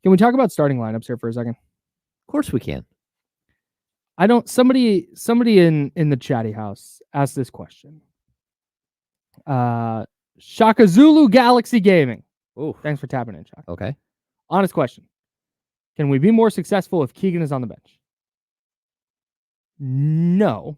Can we talk about starting lineups here for a second? Of course we can. Somebody in the chatty house asked this question. Shaka Zulu Galaxy Gaming. Oh, thanks for tapping in, Shaka. Okay. Honest question. Can we be more successful if Keegan is on the bench? No.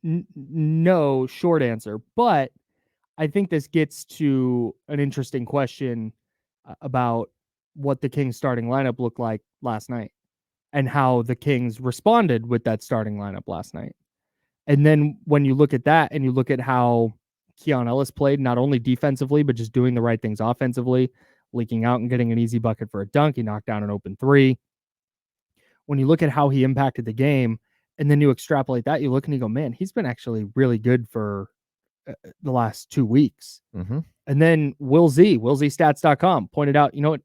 No short answer. But I think this gets to an interesting question about what the Kings starting lineup looked like last night and how the Kings responded with that starting lineup last night. And then when you look at that and you look at how Keon Ellis played, not only defensively, but just doing the right things offensively, leaking out and getting an easy bucket for a dunk. He knocked down an open three. When you look at how he impacted the game, and then you extrapolate that, you look and you go, man, he's been actually really good for the last 2 weeks. Mm-hmm. And then WillZstats.com pointed out, you know what?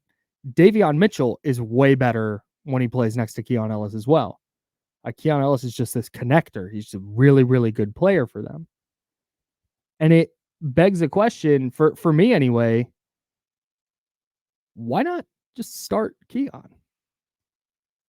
Davion Mitchell is way better when he plays next to Keon Ellis as well. Keon Ellis is just this connector. He's a really, really good player for them. And it begs a question, for me anyway, why not just start Keon?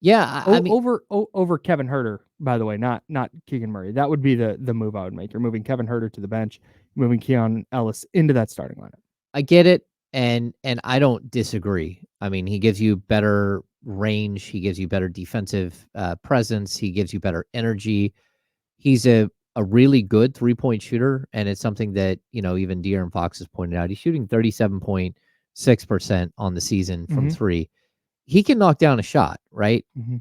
Yeah, I mean, over Kevin Huerter, by the way, not Keegan Murray. That would be the move I would make. You're moving Kevin Huerter to the bench, moving Keon Ellis into that starting lineup. I get it, and I don't disagree. I mean, he gives you better range, he gives you better defensive presence, he gives you better energy. He's a really good 3-point shooter, and it's something that, you know, even De'Aaron Fox has pointed out. He's shooting 37.6% on the season from three. He can knock down a shot, right? Mm-hmm.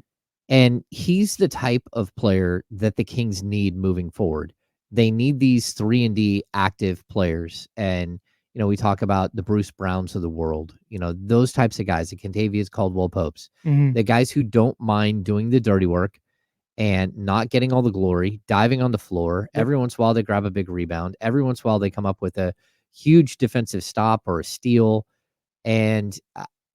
And he's the type of player that the Kings need moving forward. They need these 3-and-D active players. And, you know, we talk about the Bruce Browns of the world, you know, those types of guys, the Kentavious Caldwell-Popes, the guys who don't mind doing the dirty work and not getting all the glory, diving on the floor. Yep. Every once in a while, they grab a big rebound. Every once in a while, they come up with a huge defensive stop or a steal. And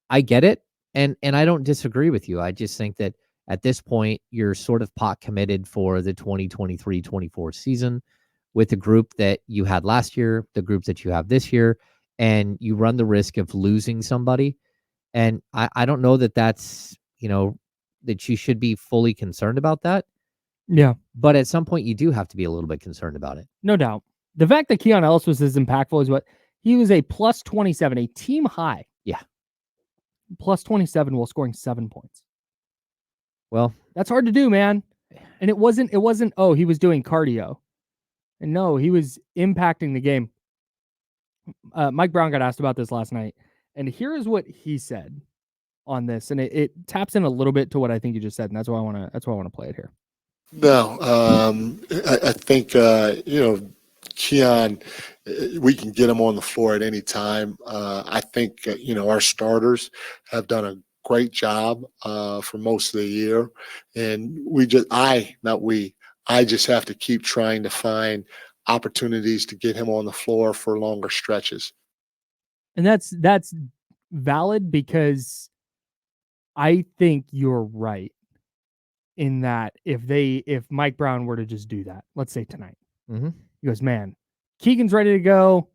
I get it. And I don't disagree with you. I just think that at this point, you're sort of pot committed for the 2023-24 season with the group that you had last year, the group that you have this year, and you run the risk of losing somebody. And I don't know that that's, you know, that you should be fully concerned about that. Yeah. But at some point, you do have to be a little bit concerned about it. No doubt. The fact that Keon Ellis was as impactful as what he was, a plus 27, a team high. Yeah. Plus 27 while scoring 7 points. Well, that's hard to do, man. And it wasn't, oh, he was doing cardio. And no, he was impacting the game. Mike Brown got asked about this last night. And here is what he said on this. And it taps in a little bit to what I think you just said. And that's why I want to play it here. No, I think, you know, Keon, we can get him on the floor at any time. I think, you know, our starters have done a great job for most of the year. And I just have to keep trying to find opportunities to get him on the floor for longer stretches. And that's valid, because I think you're right in that if Mike Brown were to just do that, let's say tonight, he goes, man, Keegan's ready to go.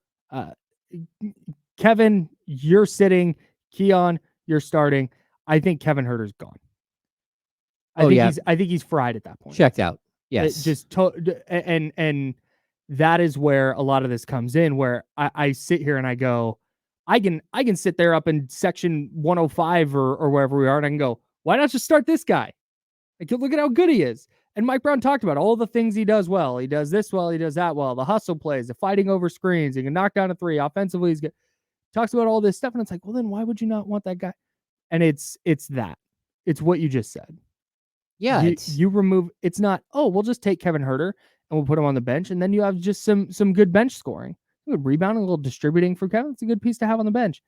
Kevin, you're sitting. Keon, you're starting. I think Kevin Huerter's gone. I think he's fried at that point. Checked out. Yes. And that is where a lot of this comes in, where I sit here and I go, I can sit there up in section 105 or wherever we are, and I can go, why not just start this guy? Like, look at how good he is. And Mike Brown talked about all the things he does well. He does this well. He does that well. The hustle plays, the fighting over screens. He can knock down a three. Offensively, he's good. Talks about all this stuff. And it's like, well, then why would you not want that guy? And it's that. It's what you just said. Yeah. You remove, it's not, oh, we'll just take Kevin Huerter and we'll put him on the bench. And then you have just some good bench scoring. Good rebounding, a little distributing for Kevin. It's a good piece to have on the bench.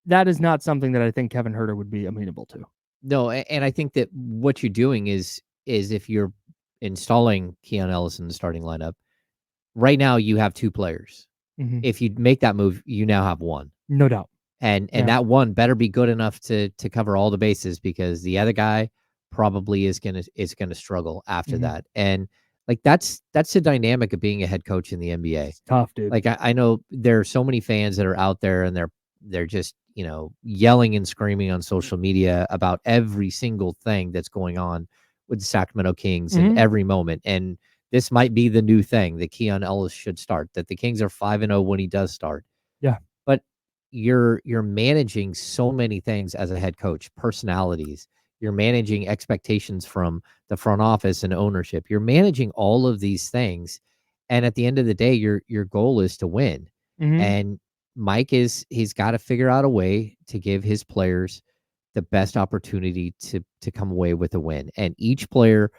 That is not something that I think Kevin Huerter would be amenable to. No, and I think that what you're doing is if you're installing Keon Ellis in the starting lineup, right now you have two players. Mm-hmm. If you make that move, you now have one. No doubt. And that one better be good enough to cover all the bases, because the other guy probably is gonna struggle after that. And like that's the dynamic of being a head coach in the NBA. It's tough, dude. Like I know there are so many fans that are out there and they're just, yelling and screaming on social media about every single thing that's going on with the Sacramento Kings in every moment. And this might be the new thing that Keon Ellis should start, that the Kings are 5-0 when he does start. Yeah. But you're managing so many things as a head coach, personalities. You're managing expectations from the front office and ownership. You're managing all of these things. And at the end of the day, your goal is to win. And Mike he's got to figure out a way to give his players the best opportunity to come away with a win. And each player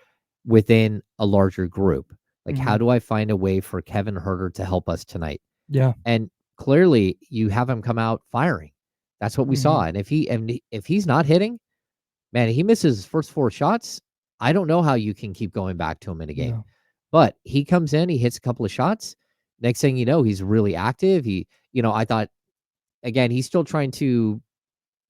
within a larger group. Like, how do I find a way for Kevin Herter to help us tonight? Yeah. And clearly you have him come out firing. That's what we saw. And if he's not hitting, man, he misses his first 4 shots. I don't know how you can keep going back to him in a game. No. But he comes in, he hits a couple of shots. Next thing you know, he's really active. I thought, again, he's still trying to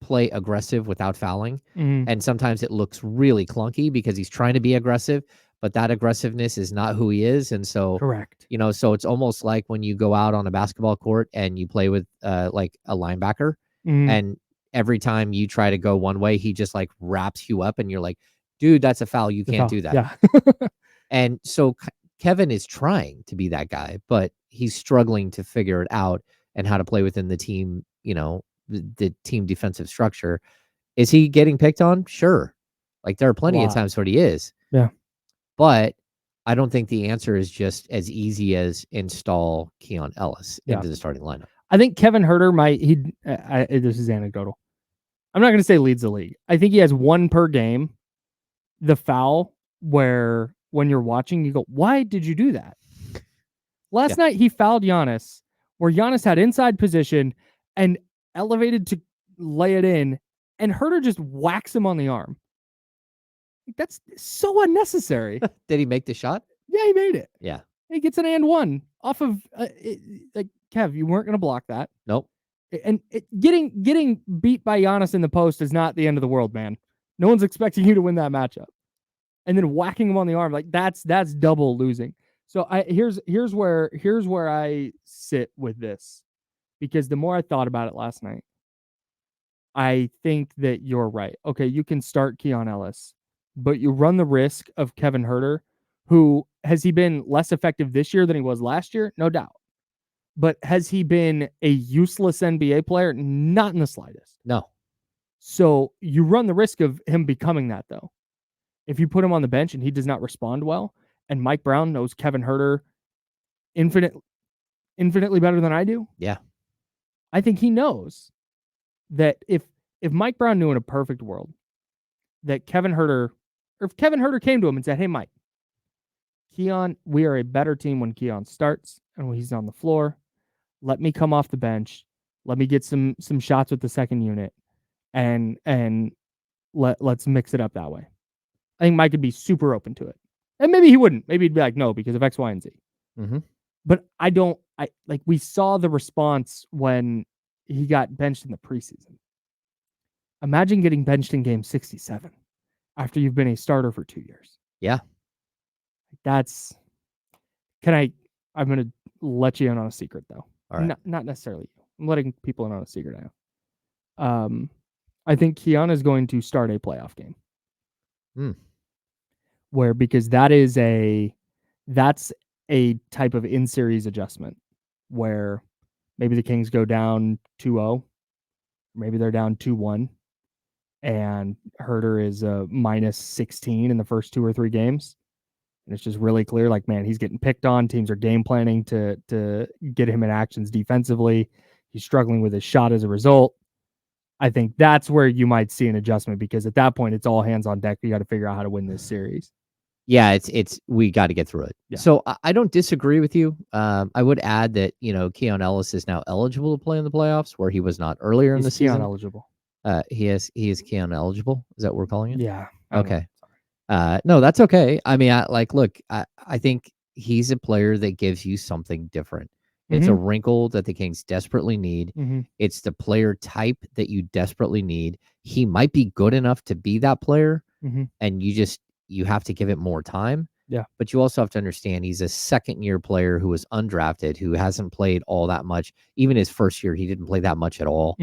play aggressive without fouling. And sometimes it looks really clunky because he's trying to be aggressive, but that aggressiveness is not who he is. And so, Correct. so it's almost like when you go out on a basketball court and you play with like a linebacker, and every time you try to go one way, he just like wraps you up and you're like, dude, that's a foul. You can't do that. Yeah. And so Kevin is trying to be that guy, but he's struggling to figure it out and how to play within the team, the team defensive structure. Is he getting picked on? Sure. Like, there are plenty of times where he is. Yeah. But I don't think the answer is just as easy as install Keon Ellis into the starting lineup. I think Kevin Herter this is anecdotal. I'm not going to say leads the league. I think he has 1 per game. The foul where when you're watching, you go, why did you do that? Last night he fouled Giannis, where Giannis had inside position and elevated to lay it in, and Herter just whacks him on the arm. That's so unnecessary. Did he make the shot? Yeah, he made it. Yeah. He gets an and one off of like, Kev, you weren't going to block that. Nope. And getting beat by Giannis in the post is not the end of the world, man. No one's expecting you to win that matchup. And then whacking him on the arm, like that's double losing. So here's where I sit with this, because the more I thought about it last night, I think that you're right. Okay, you can start Keon Ellis, but you run the risk of Kevin Herter, who has he been less effective this year than he was last year? No doubt. But has he been a useless NBA player? Not in the slightest. No. So you run the risk of him becoming that, though. If you put him on the bench and he does not respond well, and Mike Brown knows Kevin Herter infinitely better than I do. Yeah. I think he knows that if Mike Brown knew in a perfect world that Kevin Herter, or if Kevin Herter came to him and said, hey, Mike, Keon, we are a better team when Keon starts and when he's on the floor. Let me come off the bench. Let me get some shots with the second unit, and let's mix it up that way. I think Mike would be super open to it. And maybe he wouldn't. Maybe he'd be like, no, because of X, Y, and Z. But we saw the response when he got benched in the preseason. Imagine getting benched in game 67 after you've been a starter for 2 years. Yeah. I'm going to let you in on a secret, though. All right. Not necessarily you. I'm letting people in on a secret now. I think Keon is going to start a playoff game. Because that's a type of in-series adjustment where maybe the Kings go down 2-0, maybe they're down 2-1, and Herter is minus 16 in the first 2 or 3 games. And it's just really clear, like, man, he's getting picked on. Teams are game planning to get him in actions defensively. He's struggling with his shot as a result. I think that's where you might see an adjustment, because at that point, it's all hands on deck. You got to figure out how to win this series. Yeah, it's we got to get through it. Yeah. So I don't disagree with you. I would add that, Keon Ellis is now eligible to play in the playoffs, where he was not earlier in the season. Keon eligible. He is Keon eligible. Is that what we're calling it? Yeah. Okay. No, that's okay. I mean, I think he's a player that gives you something different. It's a wrinkle that the Kings desperately need. It's the player type that you desperately need. He might be good enough to be that player, and you have to give it more time. Yeah. But you also have to understand he's a second-year player who was undrafted, who hasn't played all that much. Even his first year, he didn't play that much at all.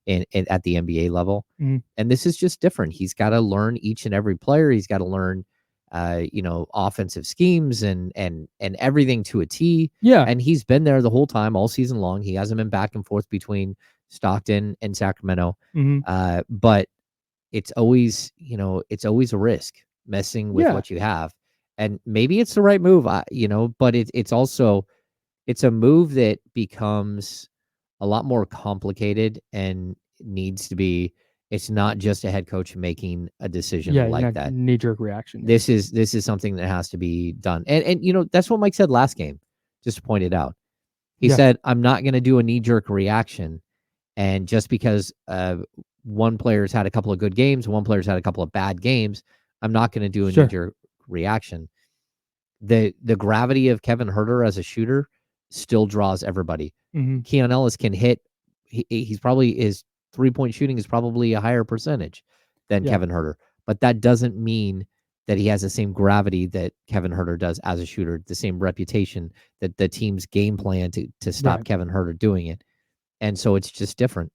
at the NBA level. Mhm. And this is just different. He's got to learn each and every player. He's got to learn, offensive schemes and everything to a T. Yeah. And he's been there the whole time, all season long. He hasn't been back and forth between Stockton and Sacramento. Mhm. But it's always a risk messing with Yeah. what you have. And maybe it's the right move, but it's also it's a move that becomes a lot more complicated and needs to be. It's not just a head coach making a decision Yeah, like not that. knee-jerk reaction. This is something that has to be done. And that's what Mike said last game, just to point it out. He Yeah. said, I'm not going to do a knee-jerk reaction. And just because one player's had a couple of good games, one player's had a couple of bad games, I'm not going to do a Sure. knee-jerk reaction. The gravity of Kevin Huerter as a shooter still draws everybody. Mhm. Keon Ellis can hit. He's probably his 3-point shooting is probably a higher percentage than Yeah. Kevin Huerter, but that doesn't mean that he has the same gravity that Kevin Huerter does as a shooter, the same reputation, that the team's game plan to stop Right. Kevin Huerter doing it. And so it's just different.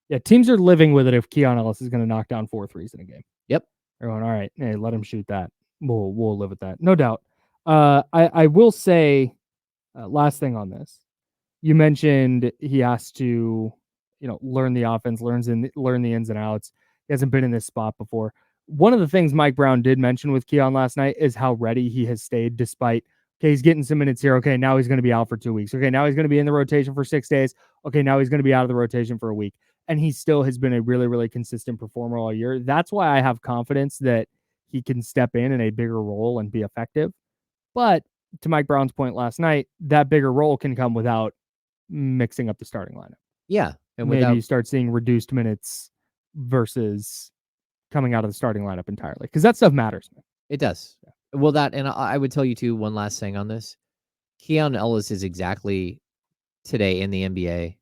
Yeah, teams are living with it if Keon Ellis is gonna knock down 4 threes in a game. Yep. They're going, "All right, hey, let him shoot that. We'll live with that." No doubt. I will say, last thing on this. You mentioned he has to, learn the offense, learn the ins and outs. He hasn't been in this spot before. One of the things Mike Brown did mention with Keon last night is how ready he has stayed despite, okay, he's getting some minutes here. Okay, now he's going to be out for 2 weeks. Okay, now he's going to be in the rotation for 6 days. Okay, now he's going to be out of the rotation for a week. And he still has been a really, really consistent performer all year. That's why I have confidence that he can step in a bigger role and be effective. But to Mike Brown's point last night, that bigger role can come without mixing up the starting lineup. Yeah. And Maybe you start seeing reduced minutes versus coming out of the starting lineup entirely, because that stuff matters, man. It does. Well, and I would tell you too, one last thing on this. Keon Ellis is exactly today in the NBA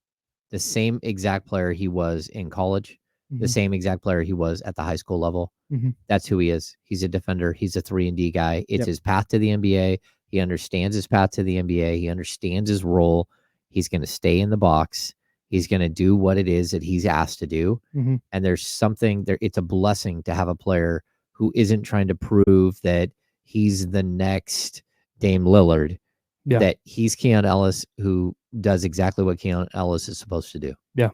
the same exact player he was in college, the same exact player he was at the high school level. Mhm. That's who he is. He's a defender. He's a 3-and-D guy. It's Yep. his path to the NBA. He understands his path to the NBA. He understands his role. He's going to stay in the box. He's going to do what it is that he's asked to do. Mhm. And there's something there. It's a blessing to have a player who isn't trying to prove that he's the next Dame Lillard. Yeah. That he's Keon Ellis, who does exactly what Keon Ellis is supposed to do. Yeah.